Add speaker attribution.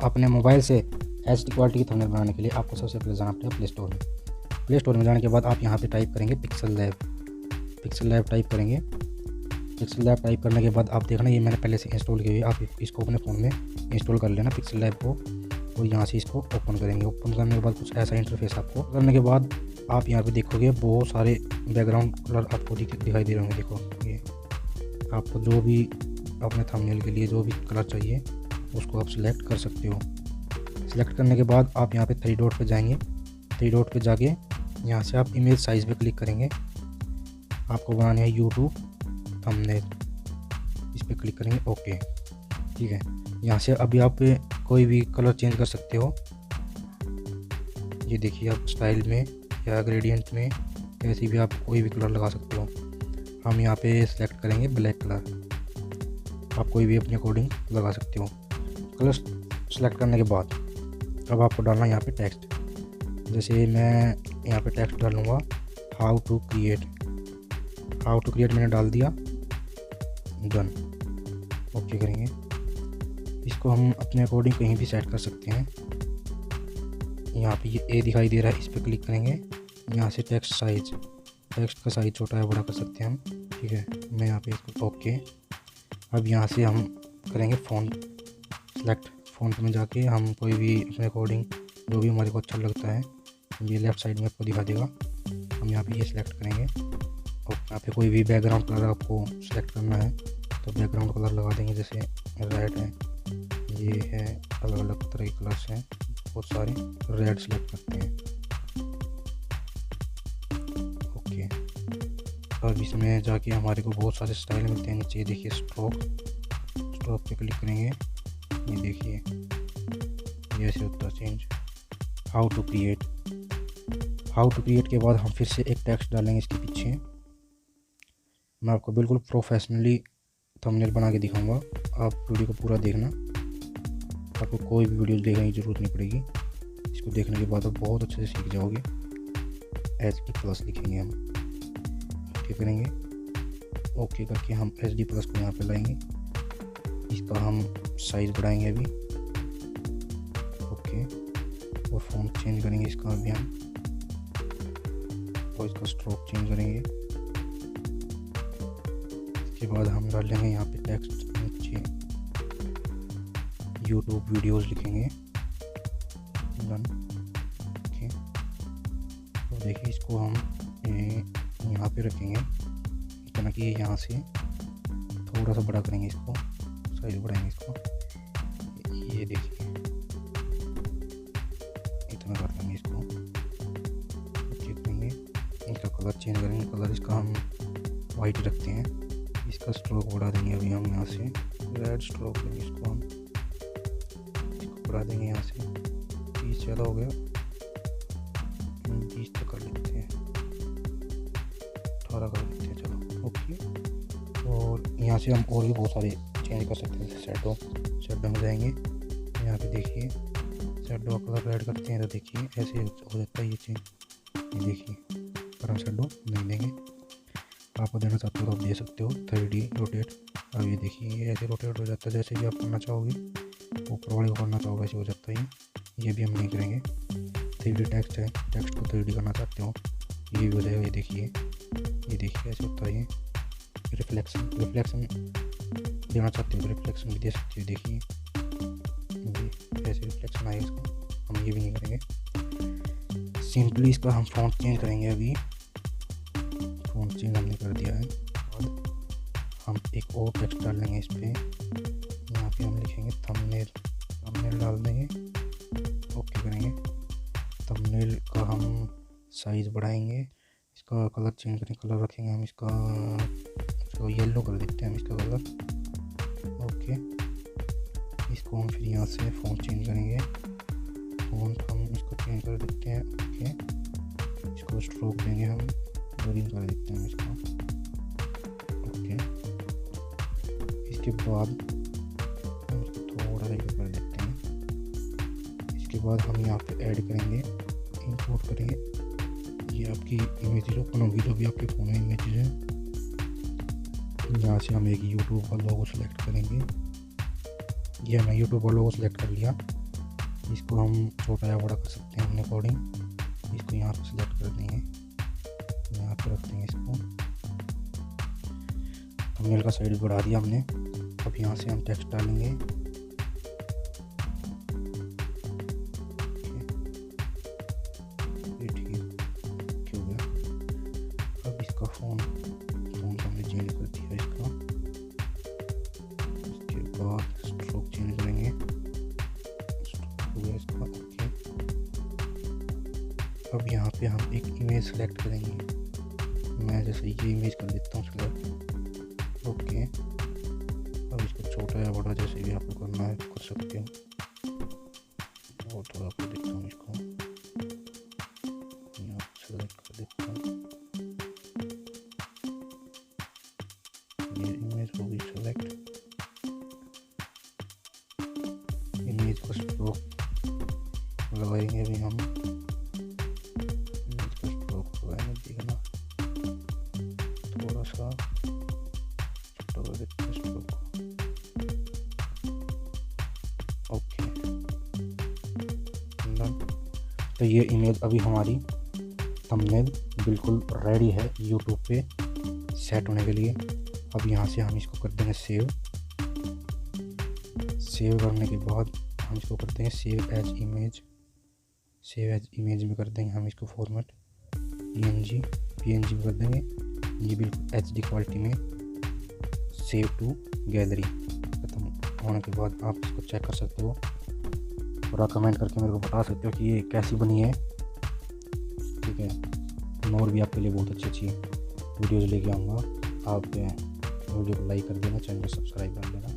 Speaker 1: अपने मोबाइल से HD quality की थंबनेल बनाने के लिए आपको सबसे पहले जाना पड़ेगा प्ले स्टोर में। प्ले स्टोर में जाने के बाद आप यहाँ पे टाइप करेंगे पिक्सल लैब टाइप करेंगे। पिक्सल लैब टाइप करने के बाद आप देखना ये मैंने पहले से इंस्टॉल की हुई है, आप इसको अपने फ़ोन में इंस्टॉल कर लेना पिक्सल लैब को, और यहाँ से इसको ओपन करेंगे। ओपन करने के बाद कुछ ऐसा इंटरफेस आपको करने के बाद आप यहाँ पे देखोगे बहुत सारे बैकग्राउंड कलर आपको दिखाई दे रहे होंगे। देखो ये आपको जो भी अपने थंबनेल के लिए जो भी कलर चाहिए उसको आप सिलेक्ट कर सकते हो। सिलेक्ट करने के बाद आप यहाँ पे 3 डॉट पे जाएंगे। 3 डॉट पे जाके यहाँ से आप इमेज साइज़ पे क्लिक करेंगे। आपको बनाने है यूट्यूब थंबनेल, इस पर क्लिक करेंगे। ओके ठीक है। यहाँ से अभी आप कोई भी कलर चेंज कर सकते हो। ये देखिए आप स्टाइल में या ग्रेडियंट में कैसी भी आप कोई भी कलर लगा सकते हो। हम यहाँ पे सिलेक्ट करेंगे ब्लैक कलर, आप कोई भी अपने अकॉर्डिंग लगा सकते हो। कलर सेलेक्ट करने के बाद अब आपको डालना है यहाँ पे टेक्स्ट। जैसे मैं यहाँ पे टेक्स्ट डालूँगा हाउ टू क्रिएट मैंने डाल दिया, डन। ओके करेंगे। इसको हम अपने अकॉर्डिंग कहीं भी सेट कर सकते हैं। यहाँ पे ये ए दिखाई दे रहा है, इस पर क्लिक करेंगे। यहाँ से टेक्स्ट का साइज़ छोटा है बड़ा कर सकते हैं हम, ठीक है। मैं यहाँ पे इसको ओके। अब यहाँ से हम करेंगे फ़ॉन्ट सेलेक्ट। फ़ॉन्ट में जाके हम कोई भी अपने अकॉर्डिंग जो भी हमारे को अच्छा लगता है, ये लेफ़्ट साइड में आपको दिखा देगा। हम यहाँ पे ये सिलेक्ट करेंगे और यहाँ पे कोई भी बैकग्राउंड कलर आपको सेलेक्ट करना है तो बैकग्राउंड कलर लगा देंगे। जैसे रेड है, ये है, अलग अलग तरह के कलर्स हैं बहुत सारे, रेड सेलेक्ट करते हैं। ओके। अब इसमें जाके हमारे को बहुत सारे स्टाइल मिलते हैं। नीचे देखिए स्ट्रोक पे क्लिक करेंगे। ये देखिए ये ऐसे होता है चेंज। हाउ टू क्रिएट के बाद हम फिर से एक टेक्स्ट डालेंगे इसके पीछे। मैं आपको बिल्कुल प्रोफेशनली थंबनेल बना के दिखाऊंगा, आप वीडियो को पूरा देखना। आपको कोई भी वीडियो देखने की ज़रूरत नहीं पड़ेगी। इसको देखने के बाद आप बहुत अच्छे से सीख जाओगे। HD+ लिखेंगे हम, ठीक करेंगे। ओके करके हम HD+ को यहाँ पे लाएंगे। इसका हम साइज़ बढ़ाएंगे अभी, ओके। और फॉन्ट चेंज करेंगे इसका अभी हम, और इसका स्ट्रोक चेंज करेंगे। इसके बाद हम डाल लेंगे यहाँ पे टेक्स्ट, नीचे यूट्यूब वीडियोस लिखेंगे, डन। ओके। तो देखिए इसको हम यहाँ पे रखेंगे, इतना कि यहाँ से थोड़ा सा बड़ा करेंगे, इसको साइज बढ़ाएंगे इसको। ये देखिए इतना कर लेंगे इसको, चेक करेंगे। इसका कलर चेंज करेंगे, कलर इसका हम वाइट रखते हैं। इसका स्ट्रोक बढ़ा देंगे अभी हम यहाँ से, रेड स्ट्रोक देंगे इसको हम, इसको बढ़ा देंगे यहाँ से। 30 ज़्यादा हो गया, 20 तक कर लेते हैं, 18 कर लेते हैं, चलो ओके। और यहाँ से हम और भी बहुत सारे चेंज कर सकते हैं। जैसे शेडो में जाएंगे, यहाँ पे देखिए शेडो कलर ऐड करते हैं तो देखिए ऐसे हो जाता है ये चेंज। ये देखिए पर हम शेडो नहीं देंगे, आपको देना चाहते हो तो आप दे सकते हो। 3D रोटेट, अब ये देखिए ये ऐसे रोटेट हो जाता है। जैसे भी आप करना चाहोगे, ऊपर वाले को करना चाहोगे ऐसे हो जाता है। ये भी हम नहीं करेंगे। 3D टेक्स्ट है, टेक्स्ट को 3D करना चाहते हो ये भी हो जाएगा। ये देखिए ऐसे होता है। ये रिफ्लेक्शन देना चाहते हो तो रिफ्लेक्शन भी दे सकते हो। देखिए ऐसे रिफ्लेक्शन आएगा इसका, हम ये भी नहीं करेंगे। सिंपली इसका हम फॉन्ट चेंज करेंगे। अभी फॉन्ट चेंज हमने कर दिया है, और हम एक और टेक्स्ट डाल लेंगे इस पर। यहाँ पे हम लिखेंगे थंबनेल डाल देंगे, ओके करेंगे। थंबनेल का हम साइज़ बढ़ाएंगे, इसका कलर चेंज करेंगे, कलर रखेंगे हम इसका येलो कर देते हैं हम इसका कलर, ओके। इसको हम फिर यहाँ से फॉन्ट चेंज करेंगे, फॉन्ट हम इसको चेंज कर देते हैं, ओके। इसको स्ट्रोक देंगे हम, बोरिंग कर देते हैं इसको, ओके। इसके बाद हम इसको थोड़ा सा कर देते हैं। इसके बाद हम यहाँ पे ऐड करेंगे, इंपोर्ट करेंगे ये आपकी इमेजेस ओपन होगी, जो भी आपके फ़ोन में इमेजेस हैं। यहाँ से हम एक यूट्यूब का लोगो सेलेक्ट करेंगे। ये हमने यूट्यूब का लोगो सेलेक्ट कर लिया। इसको हम छोटा या बड़ा कर सकते हैं अपने अकॉर्डिंग। इसको यहाँ पर सिलेक्ट कर देंगे, यहाँ पर रख देंगे इसको। थंबनेल का साइज बढ़ा दिया हमने। अब यहाँ से हम टेक्स्ट डालेंगे। ये ठीक हो गया। अब इसका फ़ोन हमने चेंज कर दिया इसका। इसके बाद स्ट्रोक चेंज करेंगे, स्ट्रोक हो गया इसका। ओके, अब यहाँ पे हम एक इमेज सेलेक्ट करेंगे। मैं जैसे ये इमेज कर देता हूँ सेलेक्ट। ओके, अब इसको छोटा या बड़ा जैसे भी आपको करना है कर सकते हो। और थोड़ा कर देता हूँ इसको, यहाँ सेलेक्ट कर देता हूँ। ये इमेज हो गई सेलेक्ट। इमेज का स्ट्रोक लगाएंगे अभी हम। इमेज का स्ट्रोक लगाएंगे, देखना थोड़ा सा छोटा कर देते हैं स्ट्रोक। ओके, तो ये इमेज अभी हमारी थंबनेल बिल्कुल रेडी है यूट्यूब पे सेट होने के लिए। अब यहाँ से हम इसको कर देंगे सेव। सेव करने के बाद हम इसको कर देंगे save as image. Save as image में कर देंगे हम इसको फॉर्मेट पीएनजी में कर देंगे। ये बिल्कुल एचडी क्वालिटी में सेव टू गैलरी। खत्म होने के बाद आप इसको चेक कर सकते हो और कमेंट करके मेरे को बता सकते हो कि ये कैसी बनी है। ठीक है, और भी आपके लिए बहुत अच्छी वीडियोज़ लेके आऊँगा। आप वीडियो को लाइक कर देना, चैनल को सब्सक्राइब कर देना।